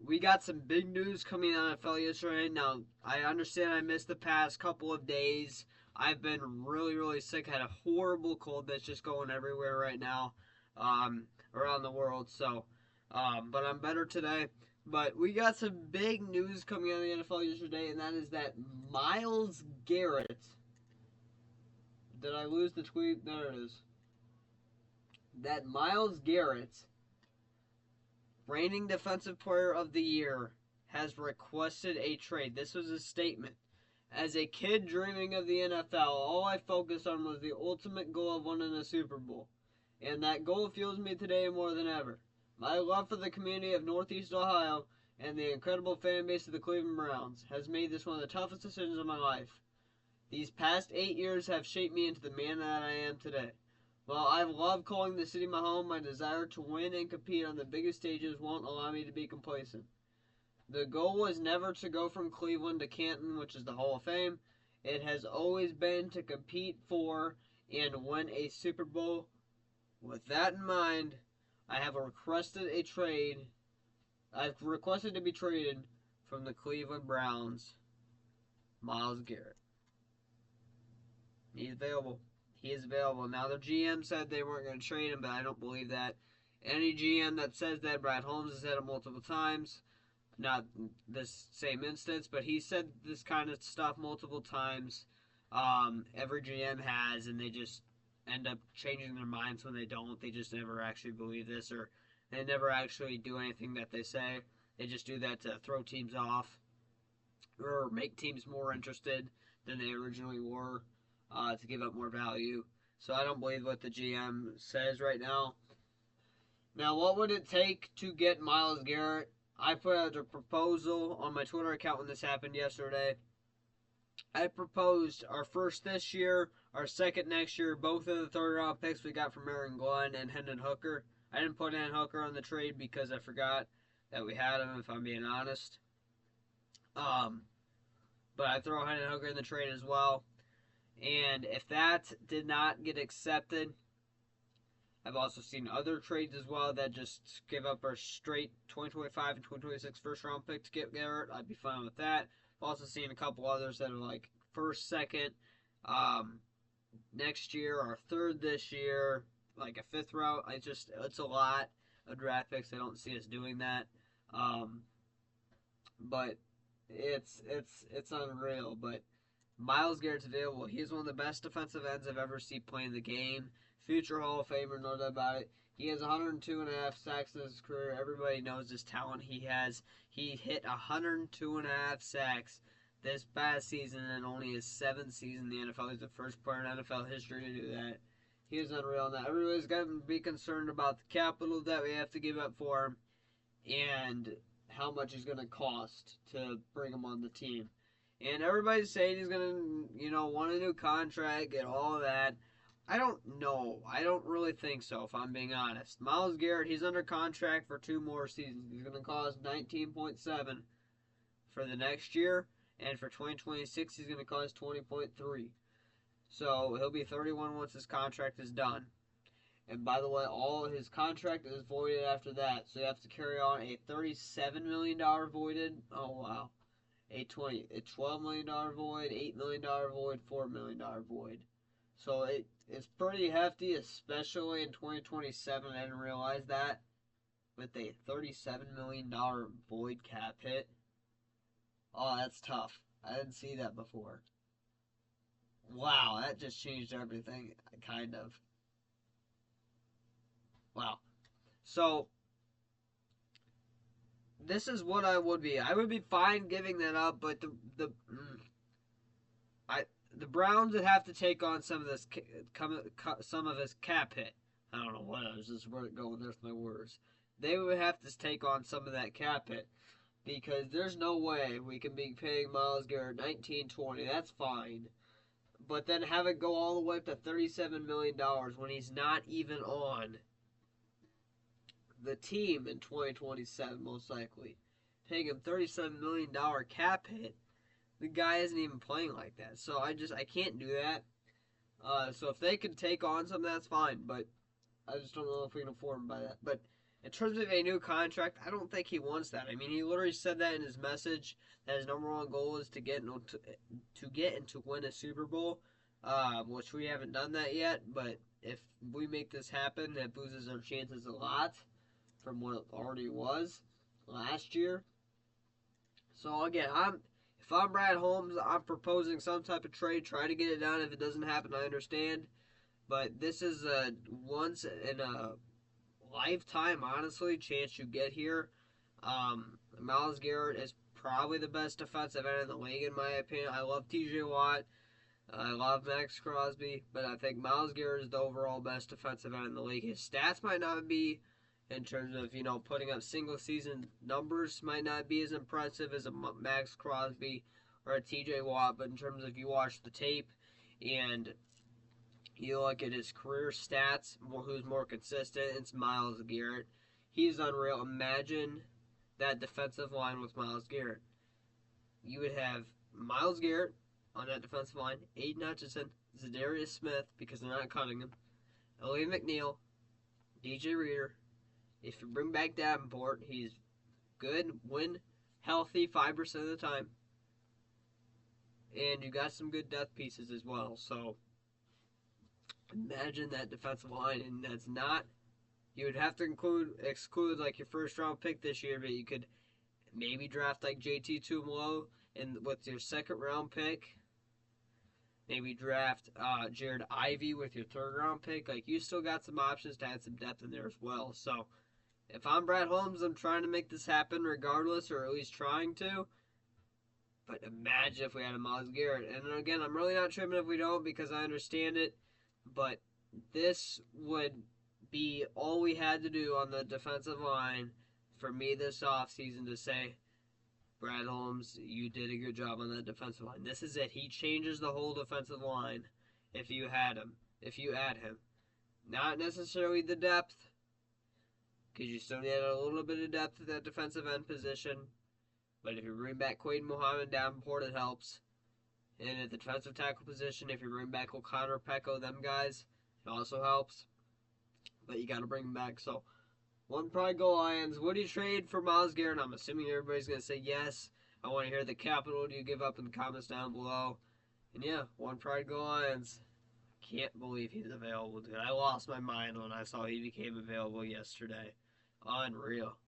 we got some big news coming out of NFL yesterday. Now, I understand I missed the past couple of days. I've been really, really sick. I had a horrible cold that's just going everywhere right now around the world. But I'm better today. But we got some big news coming out of the NFL yesterday, and that is that Myles Garrett. Did I lose the tweet? There it is. That Myles Garrett, reigning Defensive Player of the Year, has requested a trade. This was a statement. As a kid dreaming of the NFL, all I focused on was the ultimate goal of winning a Super Bowl. And that goal fuels me today more than ever. My love for the community of Northeast Ohio and the incredible fan base of the Cleveland Browns has made this one of the toughest decisions of my life. These past 8 years have shaped me into the man that I am today. While I've loved calling the city my home, my desire to win and compete on the biggest stages won't allow me to be complacent. The goal was never to go from Cleveland to Canton, which is the Hall of Fame. It has always been to compete for and win a Super Bowl. With that in mind, I've requested to be traded from the Cleveland Browns, Myles Garrett. He's available. He is available. Now, the GM said they weren't going to trade him, but I don't believe that. Any GM that says that, Brad Holmes has said it multiple times. Not this same instance, but he said this kind of stuff multiple times. Every GM has, and they just end up changing their minds when they don't. They just never actually believe this, or they never actually do anything that they say. They just do that to throw teams off or make teams more interested than they originally were, to give up more value. So I don't believe what the GM says right now. Now, what would it take to get Myles Garrett? I put out a proposal on my Twitter account when this happened yesterday. I proposed our first this year, our second next year, both of the third-round picks we got from Aaron Glenn and Hendon Hooker. I didn't put in Hooker on the trade because I forgot that we had him, if I'm being honest. But I throw Hendon Hooker in the trade as well. And if that did not get accepted, I've also seen other trades as well that just give up our straight 2025 and 2026 first round pick to get Garrett. I'd be fine with that. I've also seen a couple others that are like first, second, next year, or third this year, like a fifth round. It's a lot of draft picks. I don't see us doing that. But it's unreal. But Myles Garrett's available. He's one of the best defensive ends I've ever seen playing the game. Future Hall of Famer, no doubt about it. He has 102.5 sacks in his career. Everybody knows his talent he has. He hit 102.5 sacks this past season in only his 7th season in the NFL. He's the first player in NFL history to do that. He is unreal. Now, everybody's got to be concerned about the capital that we have to give up for him and how much he's going to cost to bring him on the team. And everybody's saying he's going to, want a new contract, get all of that. I don't know. I don't really think so, if I'm being honest. Myles Garrett, he's under contract for 2 more seasons. He's going to cost $19.7 for the next year, and for 2026, he's going to cost $20.3. So he'll be 31 once his contract is done. And by the way, all of his contract is voided after that, so you have to carry on a $37 million voided. Oh, wow. A $12 million void, $8 million void, $4 million void. So it's pretty hefty, especially in 2027. I didn't realize that. With a $37 million void cap hit. Oh, that's tough. I didn't see that before. Wow, that just changed everything, kind of. Wow. So, this is what I would be. I would be fine giving that up, but the Browns would have to take on some of his cap hit. I don't know what I was just going there with my words. They would have to take on some of that cap hit, because there's no way we can be paying Myles Garrett $19.20. That's fine, but then have it go all the way up to $37 million when he's not even on the team in 2027, most likely. Paying him $37 million cap hit. The guy isn't even playing like that. So I can't do that. So if they can take on some, that's fine. But I just don't know if we can afford him by that. But In terms of a new contract, I don't think he wants that. I mean, he literally said that in his message that his number one goal is to get and to win a Super Bowl, which we haven't done that yet. But if we make this happen, that boosts our chances a lot from what it already was last year. So again, if I'm Brad Holmes, I'm proposing some type of trade. Try to get it done. If it doesn't happen, I understand. But this is a once in a lifetime, honestly, chance you get here. Myles Garret is probably the best defensive end in the league, in my opinion. I love TJ Watt. I love Max Crosby, but I think Myles Garret is the overall best defensive end in the league. His stats might not be, in terms of putting up single season numbers, might not be as impressive as a Max Crosby or a TJ Watt, but in terms of you watch the tape and you look at his career stats, who's more consistent, it's Myles Garret. He's unreal. Imagine that defensive line with Myles Garret. You would have Myles Garret on that defensive line, Aiden Hutchinson, Zadarius Smith, because they're not cutting him, Elliott McNeil, DJ Reader. If you bring back Davenport, he's good, win healthy 5% of the time. And you got some good depth pieces as well. So imagine that defensive line, and that's not. You would have to exclude like your first round pick this year, but you could maybe draft like JT Tumalo and with your second round pick. Maybe draft Jared Ivey with your third round pick. Like, you still got some options to add some depth in there as well. So if I'm Brad Holmes, I'm trying to make this happen regardless, or at least trying to. But imagine if we had a Myles Garret. And again, I'm really not tripping if we don't, because I understand it. But this would be all we had to do on the defensive line for me this offseason to say, Brad Holmes, you did a good job on that defensive line. This is it. He changes the whole defensive line if you add him. Not necessarily the depth, because you still need a little bit of depth at that defensive end position. But if you bring back Quaden Muhammad Davenport, it helps. And at the defensive tackle position, if you bring back O'Connor, Pecco, them guys, it also helps. But you got to bring them back. So one Pride Go Lions. Would you trade for Myles Garret? I'm assuming everybody's going to say yes. I want to hear the capital do you give up in the comments down below. And yeah, one Pride Go Lions. Can't believe he's available, dude. I lost my mind when I saw he became available yesterday. Unreal.